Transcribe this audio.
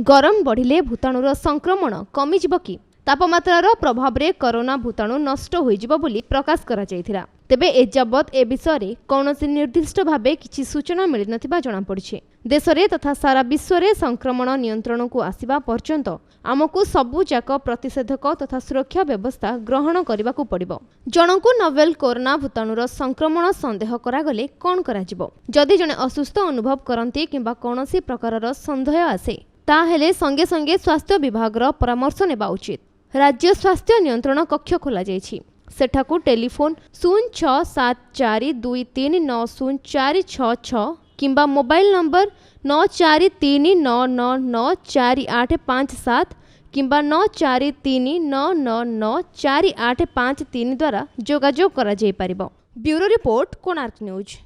गरम बढ़िले भूताणुर संक्रमण कमिजिब कि तापमात्रार प्रभाव रे कोरोना भूताणु नष्ट होइजिब बोली प्रकाश करा जायथिला। तेबे एजावत ए विषय कौनसी निर्दिष्ट भावे किछि सूचना मिली नथिबा जणा पड़िछि। देशरे तथा सारा विश्व रे संक्रमण नियंत्रण को आसिबा पर्यंत आमको सबुजाक प्रतिषेधक तथा सुरक्षा व्यवस्था ग्रहण करबाकू पड़िबो। जनकू नोवेल कोरोना भूताणुर संक्रमण संदेह करागले कौन कराजिबो? जदि जणे असुस्थ अनुभव करंती किंबा कौनसी प्रकारर संदेह आसे ताहेले संगे संगे स्वास्थ्य विभागर परामर्श नेबा उचित। राज्य स्वास्थ्य नियंत्रण कक्ष खोला जायछि। सेठाकू टेलीफोन 067423904666 किंबा मोबाइल नंबर 9439994857 किंबा 9439994853 द्वारा जोगाजोग करा जाय परिबो। Bureau report Konark news.